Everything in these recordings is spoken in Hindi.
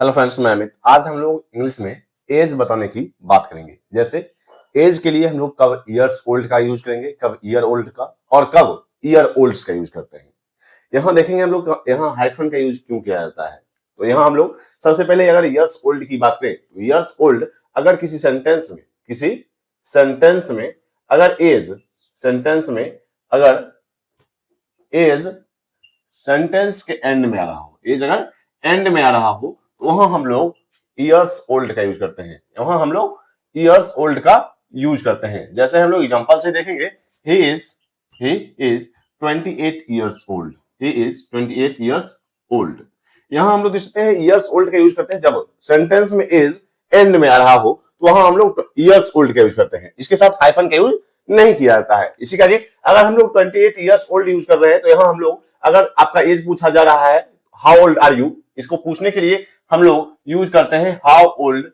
हेलो फ्रेंड्स, मैं अमित। आज हम लोग इंग्लिश में एज बताने की बात करेंगे। जैसे एज के लिए हम लोग कब ईयर्स ओल्ड का यूज करेंगे, कब ईयर ओल्ड का और कब ईयर ओल्ड्स का यूज करते हैं। यहाँ देखेंगे हम लोग यहाँ हाइफन का यूज क्यों किया जाता है। तो यहाँ हम लोग सबसे पहले अगर ईयर्स ओल्ड की बात करें तो ईयर्स ओल्ड अगर किसी सेंटेंस में अगर एज सेंटेंस के एंड में आ रहा हो, एज अगर एंड में आ रहा हो तो वहां हम लोग ईयर्स ओल्ड का यूज करते हैं। वहां हम लोग ईयर्स ओल्ड का यूज करते हैं। जैसे हम लोग एग्जांपल से देखेंगे, he is 28 years old. He is 28 years old. यहां हम लोग देखते हैं ईयर्स ओल्ड का यूज करते हैं जब सेंटेंस में एज एंड में आ रहा हो तो वहां हम लोग ईयर्स ओल्ड का यूज करते हैं। इसके साथ हाइफन का यूज नहीं किया जाता है। इसी का अगर हम लोग 28 इयर्स ओल्ड यूज कर रहे हैं तो यहाँ हम लोग अगर आपका एज पूछा जा रहा है हाउ ओल्ड आर यू, इसको पूछने के लिए हम लोग यूज करते हैं how old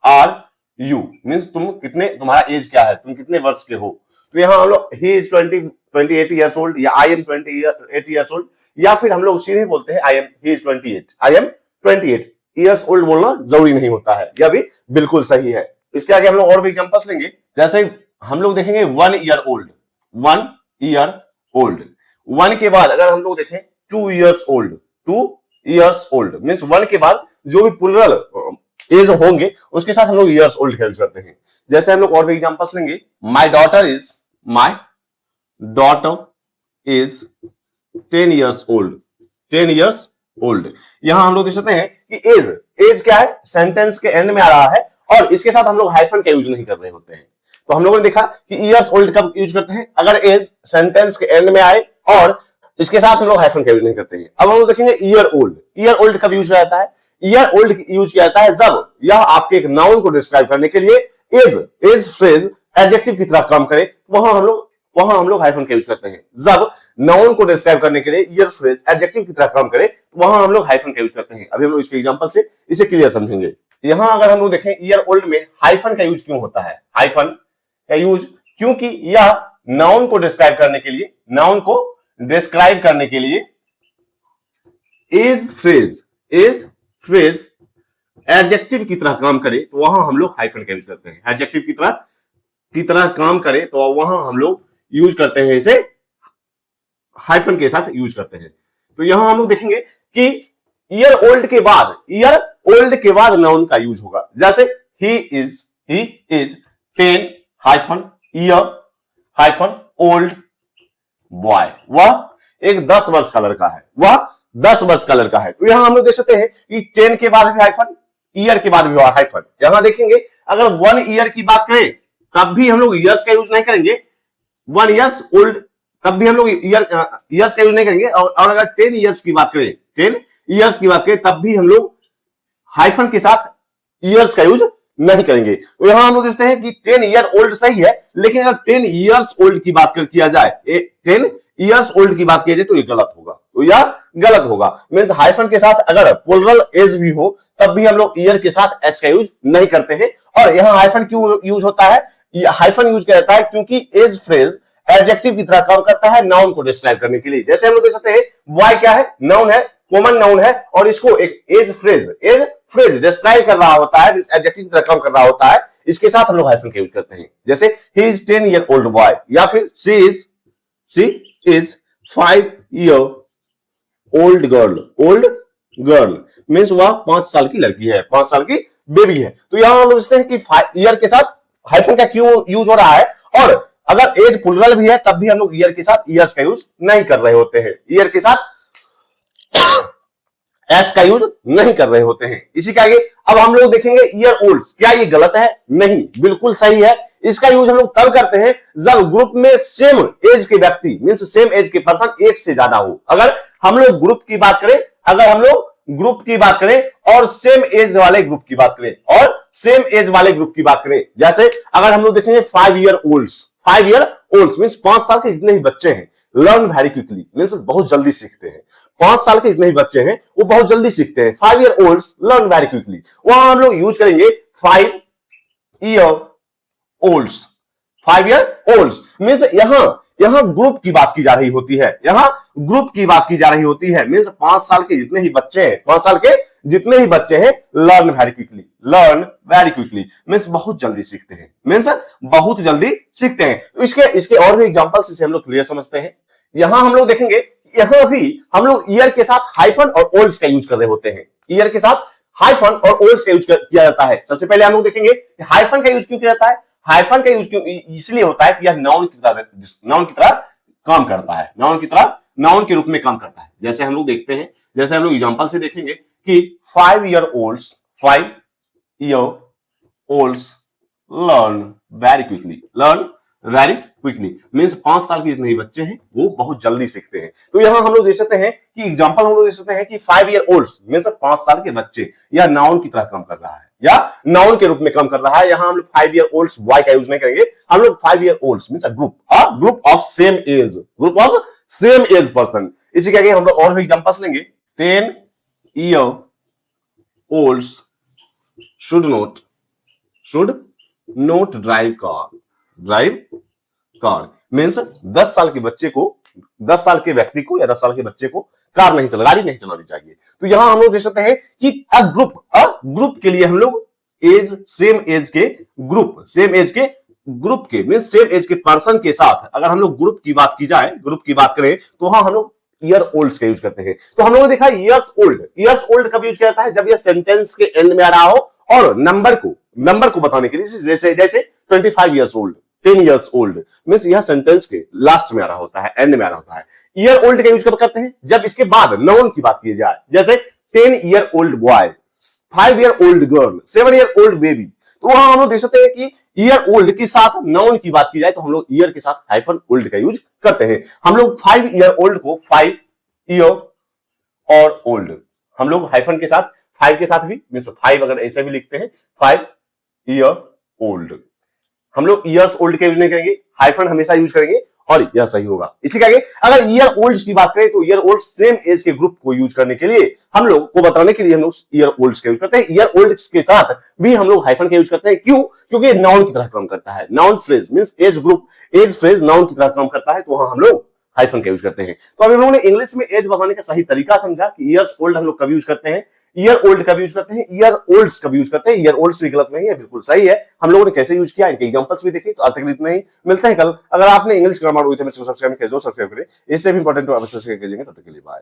are you, means तुम्हारा एज क्या है, तुम कितने वर्ष के हो। तो यहाँ हम लोग ही इज 28 इयर्स ओल्ड या आई एम 28 इयर्स ओल्ड, या फिर हम लोग सीधे बोलते हैं he is 28, I am 28 years old बोलना जरूरी नहीं होता है। यह भी बिल्कुल सही है। इसके आगे हम लोग और भी एग्जांपल्स लेंगे। जैसे हम लोग देखेंगे 1 ईयर ओल्ड। 1 के बाद अगर हम लोग देखें 2 years old. 2 years old means 1 के बाद जो भी प्लूरल एज होंगे उसके साथ हम लोग इयर्स ओल्ड का यूज करते हैं। जैसे हम लोग और भी एग्जांपल्स लेंगे। My daughter is 10 years old. 10 years old. यहां हम लोग देख सकते हैं कि एज क्या है, सेंटेंस के एंड में आ रहा है और इसके साथ हम लोग हाइफन का यूज नहीं कर रहे होते हैं। तो हम लोगों ने देखा कि ईयर्स ओल्ड कब यूज करते हैं, अगर एज सेंटेंस के एंड में आए और इसके साथ हम लोग हाइफन का यूज नहीं करते हैं। अब हम लोग देखेंगे ईयर ओल्ड। ईयर ओल्ड कब यूज किया जाता है, ईयर ओल्ड यूज किया जाता है जब यह आपके एक नाउन को डिस्क्राइब करने के लिए एज फ्रेज एडजेक्टिव की तरह काम करे, वहां हम लोग हाइफन का यूज करते हैं। जब नाउन को डिस्क्राइब करने के लिए ईयर फ्रेज एडजेक्टिव की तरह काम करे वहां हम लोग हाइफन का यूज करते हैं। अभी हम लोग इसके एग्जांपल से इसे क्लियर समझेंगे। यहां अगर हम लोग देखें ईयर ओल्ड में हाइफन का यूज क्यों होता है, हाइफन का यूज क्योंकि यह नाउन को डिस्क्राइब करने के लिए एज फ्रेज एडजेक्टिव की तरह काम करे तो वहां हम लोग हाइफन का यूज करते हैं। एडजेक्टिव की तरह काम करे तो वहां हम लोग यूज करते हैं, इसे हाइफन के साथ यूज करते हैं। तो यहां हम लोग देखेंगे कि ईयर ओल्ड के बाद नाउन का यूज होगा। जैसे he is 10 hyphen year hyphen old boy. वह एक 10 वर्ष का लड़का है। तो यहां हम लोग देख सकते हैं कि 10 के बाद भी हाइफन, ईयर के बाद भी हाइफन। यहां देखेंगे अगर 1 ईयर की बात करें तब भी हम लोग ईयर्स का यूज नहीं करेंगे। 1 ईयर्स ओल्ड तब भी हम लोग ईयर्स का यूज नहीं करेंगे। और अगर 10 ईयर्स की बात करें तब भी हम लोग हाइफन के साथ ईयर्स का यूज नहीं करेंगे। तो यहां हम लोग देखते हैं कि 10 ईयर ओल्ड सही है, लेकिन अगर 10 ईयर्स ओल्ड की बात किया जाए 10 ईयर्स ओल्ड की बात की जाए तो ये गलत होगा। मींस हाइफन के साथ अगर प्लूरल एज भी हो तब भी हम लोग ईयर के साथ एस का यूज नहीं करते हैं। और यहां हाइफन क्यों यूज होता है, हाइफन यूज किया जाता है क्योंकि एज फ्रेज एडजेक्टिव की तरह काम करता है नाउन को डिस्क्राइब करने के लिए। जैसे हम लोग देख सकते हैं बॉय क्या है, नाउन है, कॉमन नाउन है और इसको एक एज फ्रेज डिस्क्राइब कर रहा होता है, एडजेक्टिव की तरह काम कर रहा होता है। इसके साथ हम लोग हाइफन का यूज करते हैं। जैसे he is 10 year old boy या फिर she is 5 year old girl means वह 5 साल की लड़की है, 5 साल की बेबी है। तो यहां हम लोग देखते हैं कि ईयर के साथ हाइफन का क्यों यूज हो रहा है। और अगर एज प्लूरल भी है तब भी हम लोग ईयर के साथ ईयर्स का यूज नहीं कर रहे होते हैं, ईयर के साथ एस का यूज नहीं कर रहे होते हैं। इसी के आगे अब हम लोग देखेंगे ईयर ओल्ड्स। क्या ये गलत है? नहीं, बिल्कुल सही है। इसका यूज हम लोग तब करते हैं जब ग्रुप में सेम एज के व्यक्ति मींस सेम एज के पर्सन एक से ज्यादा हो। अगर हम लोग ग्रुप की बात करें और सेम एज वाले ग्रुप की बात करें, जैसे अगर हम लोग देखेंगे 5 ईयर ओल्ड्स मींस 5 साल के जितने ही बच्चे हैं लर्न वेरी क्विकली मींस बहुत जल्दी सीखते हैं। 5 साल के जितने ही बच्चे हैं वो बहुत जल्दी सीखते हैं। 5 year olds learn very quickly, वहां हम लोग यूज करेंगे 5 ईयर ओल्ड्स मींस यहां ग्रुप की बात की जा रही होती है। मींस 5 साल के जितने ही बच्चे हैं, 5 साल के जितने भी बच्चे हैं learn very quickly, learn very quickly means बहुत जल्दी सीखते हैं, मीन्स बहुत जल्दी सीखते हैं। तो इसके और भी एग्जांपल्स से हम लोग क्लियर समझते हैं। यहां हम लोग देखेंगे, यहां भी हम लोग ईयर के साथ हाइफन और ओल्ड्स का यूज कर रहे होते हैं। ईयर के साथ हाइफन और ओल्ड्स का यूज किया जाता है। सबसे पहले हम लोग देखेंगे हाइफन का यूज क्यों किया जाता है। हाइफन का यूज क्यों इसलिए होता है कि यह नाउन की तरह काम करता है, नाउन के रूप में काम करता है। जैसे हम लोग देखते हैं, जैसे हम लोग एग्जांपल से देखेंगे कि 5 year olds learn very quickly means 5 साल के जितने बच्चे हैं वो बहुत जल्दी सीखते हैं। तो यहां हम लोग देख सकते हैं कि एग्जांपल हम लोग देख सकते हैं कि 5 year olds मीन्स 5 साल के बच्चे, या नाउन की तरह काम कर रहा है, या नाउन के रूप में काम कर रहा है। यहां हम लोग 5 year olds बॉय का यूज नहीं करेंगे, हम लोग 5 year olds means group of same age person. इसी के आगे हम लोग और भी एग्जांपल्स लेंगे। 10 year olds should not drive car means 10 साल के बच्चे को, 10 साल के व्यक्ति को या 10 साल के बच्चे को गाड़ी नहीं चलानी चाहिए। तो यहां हम लोग देख सकते हैं कि ग्रुप के लिए हम लोग सेम एज के मीन्स सेम एज के पर्सन के साथ अगर हम लोग ग्रुप की बात करें तो वहां हम लोग ईयर ओल्ड्स का यूज करते हैं। तो हम लोगों ने देखा ईयर्स ओल्ड कब यूज किया जाता है, जब यह सेंटेंस के एंड में आ रहा हो और नंबर को बताने के लिए, जैसे 25 years old, 10 years old means यह सेंटेंस के लास्ट में आ रहा होता है, एंड में आ रहा होता है। ईयर ओल्ड का यूज कब करते हैं, जब इसके बाद नाउन की बात की जाए, जैसे 10 year old boy, 5 year old girl, 7 year old baby. तो वहां हम लोग देख सकते हैं कि ईयर ओल्ड के साथ नाउन की बात की जाए तो हम लोग ईयर के साथ हाइफन ओल्ड का यूज करते हैं। हम लोग 5 year old को 5 year और ओल्ड, हम लोग हाइफन के साथ 5 के साथ भी मीन्स 5 अगर ऐसे भी लिखते हैं 5 year old, हम लोग ईयर्स ओल्ड का यूज नहीं करेंगे, हाइफन हमेशा यूज करेंगे और यह सही होगा। इसी के आगे अगर ईयर ओल्ड्स की बात करें तो ईयर ओल्ड सेम एज के ग्रुप को यूज करने के लिए, हम लोग को बताने के लिए हम लोग ईयर ओल्ड्स का यूज करते हैं। ईयर ओल्ड्स के साथ भी हम लोग हाइफन का यूज करते हैं। क्यों? क्योंकि नाउन की तरह काम करता है, noun phrase means as phrase noun की तरह काम करता है, तो वहां हम लोग हाइफन का यूज करते हैं। तो अभी हम लोगों ने इंग्लिश में एज बताने का सही तरीका समझा कि ईयर्स ओल्ड हम लोग कब यूज करते हैं, ईयर ओल्ड कब यूज करते हैं, ईयर ओल्ड्स कब यूज करते हैं। ईयर ओल्ड्स भी गलत नहीं है, बिल्कुल सही है। हम लोगों ने कैसे यूज किया, इनके एग्जांपल्स भी देखे। तो आज तक इतना ही, मिलते हैं कल। अगर आपने इंग्लिश ग्रामर हुई थे, सब्सक्राइब करें, इससे भी इंपॉर्टेंट तो अवश्य कीजिएगा। तब तक के लिए बाय।